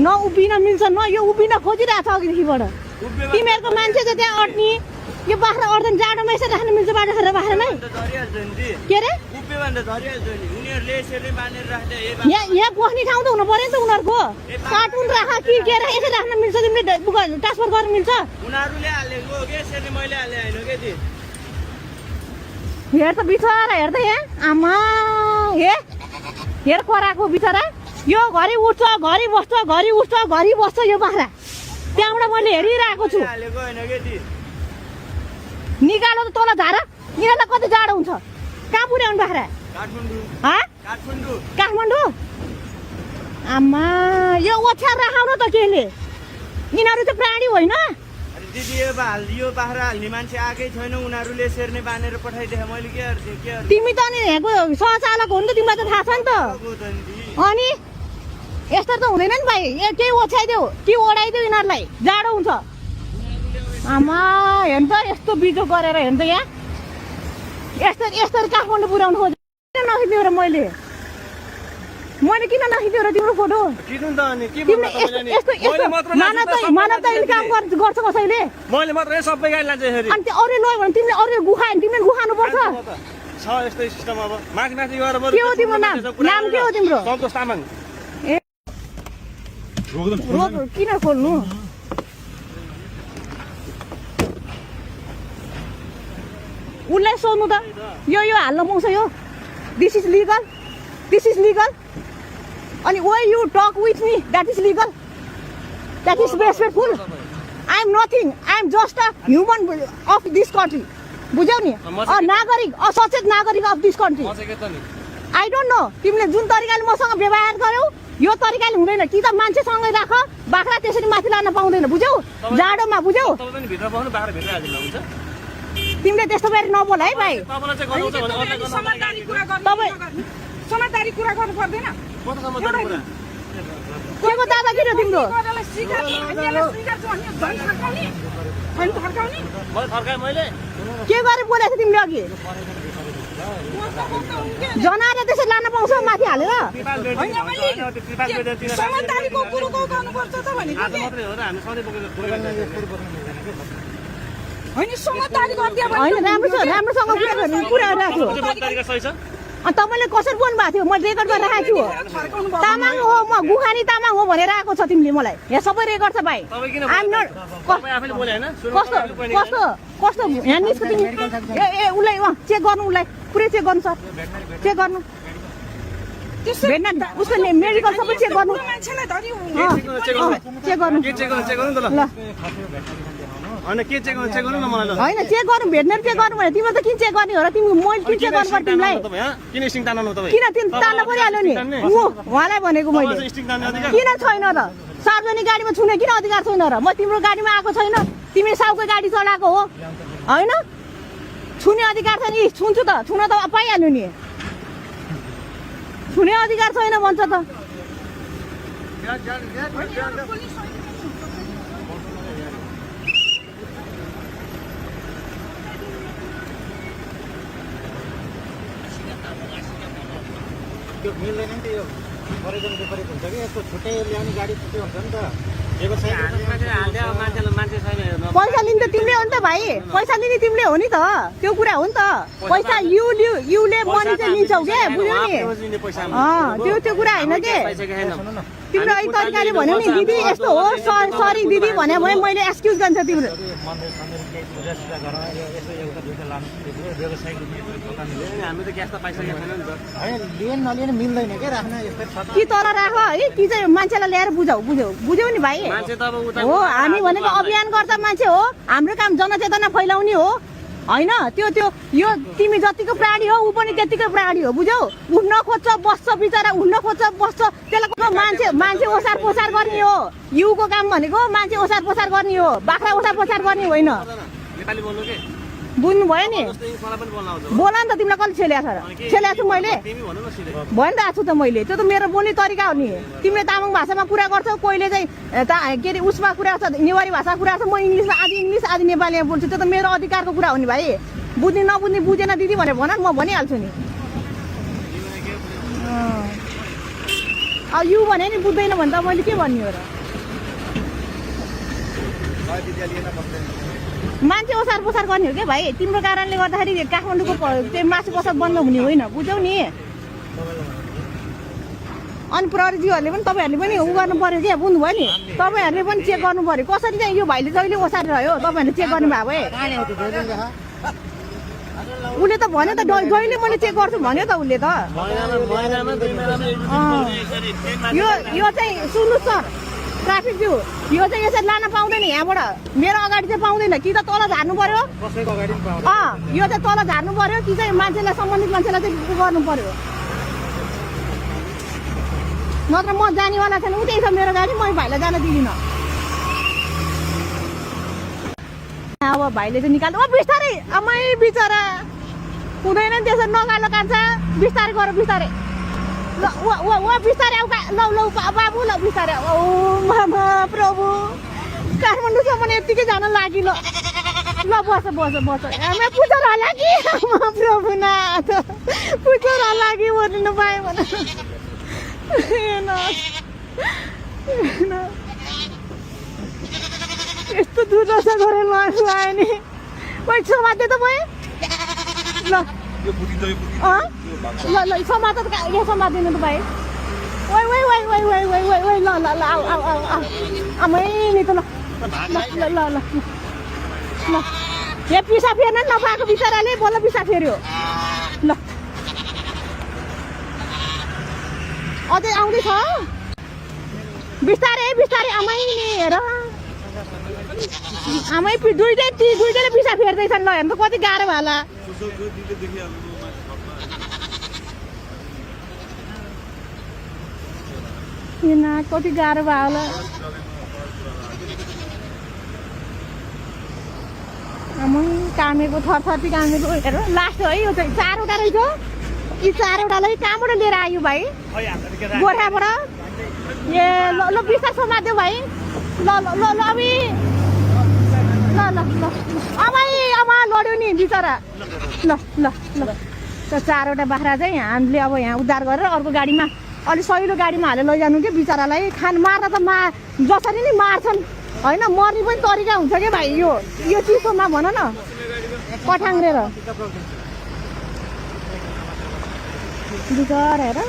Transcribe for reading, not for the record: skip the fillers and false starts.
न उभिन मिल्छ न यो उभिन खोजिरहेको छ अघिदेखिबाट तिमीहरूको मान्छे चाहिँ त्यहाँ अट्ने यो बाख्रा अट्दैन जाडोमा यसरी राख्न मिल्छ बाख्रा बाख्रामै के अरे यहाँ बस्ने ठाउँ त हुनु पर्यो नि त उनीहरूको कार्टुन राख कि के अरे यसरी राख्न मिल्छ तिमीले ट्रान्सफर गर्न मिल्छ हेर त बिचरा हेर त यहाँ आमा हेर कराएको बिचरा यो घरि उठ्छ घरि बस्छ घरि उठ्छ घरि बस्छ यो बाख्रा त्यहाँबाट मैले हेरिरहेको छु निकालो त तल झार यिनीहरूलाई कति जाडो हुन्छ कहाँ पुर्याउनु बाख्रा काठमाडौँ आमा यो ओछ्याएर राखाउनु त केले यिनीहरू चाहिँ प्राणी होइन दिदी यो बाख्रा हाल्ने मान्छे आएकै छैन उनीहरूले सेर्ने बानेर पठाइदिए मैले के तिमी त नि यहाँको सहचालक हो नि त तिमीलाई त थाहा छ नि त अनि यस्तो त हुँदैन नि भाइ केही ओछ्याइदेऊ कि ओढाइदेऊ यिनीहरूलाई जाडो हुन्छ आमा हेर्नु त यस्तो बिजो गरेर हेर्नु त यहाँ यस्तो काठमाडौँ पुर्याउनु खोजेँ किन नखिच्यो र मैले किन नखिच्यो र तिम्रो फोटो मानवता काम गर्छ कसैले मैले मात्र सबै गाडी लान्छ अनि त्यो अरू लग्यो भने तिमीले अरू गुखायो भने तिमीले गुखानु पर्छ छ यस्तो सिस्टम अब माथि माथि गएर के हो तिम्रो नाम के हो तिम्रो सन्तोष तामाङ ए रोक किन खोल्नु उसलाई सोध्नु त यो हाल्न पाउँछ यो दिस इज लिगल अनि way you talk with me that is legal that is respectful I am nothing I am just a human of this country बुझ्यौ नि नागरिक सचेत नागरिक of this country I don't know तिमीले जुन तरिकाले मसँग व्यवहार गर्यौ यो तरिकाले हुँदैन कि त मान्छेसँगै राख बाख्रा त्यसरी माथि लान पाउँदैन बुझ्यौ जाडोमा बुझ्यौ तिमीले त्यस्तो गरी नबोल है भाइ समझदारी कुरा गर्नु पर्दैन के को दादागिरी हो तिम्रो के गरे बोलेको तिमीले अघि जनाएर त्यसरी लान पाउँछ माथि हालेर समझदारीको कुरो गर्नुपर्छ त भनेको होइन समझदारी गरिदियो होइन राम्रोसँग कुरा राख्यो अनि तपाईँले कसरी बोल्नु भएको थियो मैले रेकर्ड गरेर राखेको छु तामाङ हो म गुखानी तामाङ हो भनेर आएको छ तिमीले मलाई यहाँ सबै रेकर्ड छ भाइ कस्तो यहाँ निस्क तिमी ए उसलाई चेक गर्नु उसलाई पुरै चेक गर्नु सर चेक गर्नु उसको मेडिकल सबै चेक गर्नु चेक गर्नु ल होइन के चेक गर्नु न मलाई होइन चेक गर्नु भेट्नेरी चेक गर्नु भने तिमीले त किन चेक गर्ने हो र तिमी मैले किन चेक गर्नु पर्छ तिमीलाई किन स्टिङ तान्नु तपाईँ किन तान्न परिहाल्यो नि उहाँलाई भनेको मैले किन छैन र सार्वजनिक गाडीमा छुने किन अधिकार छैन र म तिम्रो गाडीमा आएको छैन तिमी साउको गाडी चलाएको हो होइन छुने अधिकार छैन छुन्छु त छुन त पाइहाल्यो नि छुने अधिकार छैन भन्छ त मिल्दैन नि त यो परिजन विपरीत हुन्छ कि यसको छुट्टै ल्याउने गाडी छुट्टै हुन्छ नि त पैसा लिने त तिमीले हो नि त भाइ पैसा लिने तिमीले हो नि त त्यो कुरा हो नि त पैसा युले मनी चाहिँ लिन्छौ के बुझ्यौ नि त्यो कुरा होइन के तिम्रो यही तरिकाले भन्यो नि दिदी यस्तो हो सरी दिदी भन्यो भने मैले एक्सक्युज गर्छ तिम्रो कि तर राख है कि चाहिँ मान्छेलाई ल्याएर बुझ्यौ नि भाइ हो हामी भनेको अभियानकर्ता मान्छे हो हाम्रो काम जनचेतना फैलाउने हो होइन त्यो यो तिमी जतिको प्राणी हो ऊ पनि त्यतिकै प्राणी हो बुझ्यौ उठ्न खोज्छ बस्छ बिचरा उठ्न खोज्छ बस्छ त्यसलाई मान्छे ओसार पोसार गर्ने हो युको काम भनेको मान्छे ओसार पोसार गर्ने हो बाख्रा ओसार पोसार गर्ने होइन बुझ्नु भयो नि बोला नि त तिमीलाई कसले छेल्याएको छु मैले भयो नि त आएको छु त मैले त्यो त मेरो बोल्ने तरिका हो नि तिमीले तामाङ भाषामा कुरा गर्छौ कोहीले चाहिँ के अरे उसमा कुरा गर्छ नेवारी भाषा कुरा गर्छ म इङ्ग्लिसमा आधी इङ्ग्लिस आधी नेपालीमा बोल्छु त्यो त मेरो अधिकारको कुरा हो नि भाइ बुझ्ने नबुझ्ने बुझेन दिदी भनेर भन म भनिहाल्छु नि अब यु भने नि बुझ्दैन भने त मैले के भन्ने हो र मान्छे ओसार पोसार गर्ने हो क्या भाइ तिम्रो कारणले गर्दाखेरि काठमाडौँको त्यो मासु पसक बन्द हुने होइन बुझ्यौ नि अनि प्रहरीज्यूहरूले पनि तपाईँहरूले पनि उ गर्नु पऱ्यो क्या बुझ्नुभयो नि तपाईँहरूले पनि चेक गर्नु पऱ्यो कसरी चाहिँ यो भाइले जहिले ओसारेर रह्यो तपाईँहरूले चेक गर्नु भएको भए उसले त भन्यो त जहिले मैले चेक गर्छु भन्यो त उसले त यो चाहिँ सुन्नुहोस् सर ट्राफिक ज्यू यो चाहिँ यसरी लान पाउँदैन यहाँबाट मेरो अगाडि चाहिँ पाउँदैन कि त तल झार्नु पर्यो यो चाहिँ तल झार्नु पर्यो कि चाहिँ मान्छेलाई सम्बन्धित मान्छेलाई चाहिँ गर्नु पर्यो नत्र म जानेवाला छैन उतै छ मेरो गाडी म भाइलाई जान दिदिनँ अब भाइले चाहिँ निकाल्नु बिस्तारै अमै बिचरा हुँदैन नि त्यसरी नगालो कान्छ बिस्तारै गर बिस्तारै ल बिस्तारै आऊ लौ बाबु ल बिस्तारै ओ मामा प्रभु काठमाडौँसम्म यत्तिकै जान लागि ल बस हामी पुछर होला कि प्रभु नाथ पुछर होला कि बोल्नु पाएँ भने यस्तो दुर्दशा गरेर लान्छु आयो नि ओइ समाते त भयो ल ल समात यो समातिनु त भाइ ओइ ल आऊ आमै नि त ल यहाँ पिसा फेर्न नपाएको बिचराले बल्ल पिसा फेर्यो ल अझै आउँदैछ बिस्तारै आमै नि हेर आमै दुइटैले पिसा फेर्दैछन् ल हेर्नु कति गाह्रो होला कति गाह्रो भयो होला आमै कामेको थरथरी कामेको हेर लास्ट है यो चाहिँ 4वटा रहेछ यी 4वटालाई कहाँबाट लिएर आयो भाइ गोर्खाबाट ए ल बिस्तार समात्यो भाइ ल अबि ल आमा लड्यो नि बिचरा ल त्यो 4वटा बाख्रा चाहिँ हामीले अब यहाँ उद्धार गरेर अर्को गाडीमा अलिक सहिलो गाडीमा हालेर लैजानु क्या बिचरालाई मार्न त जसरी नि मार्छन् होइन मर्ने पनि तरिका हुन्छ क्या भाइ यो चिसोमा भन न पठाङ्ग्रेर बिचरा हेर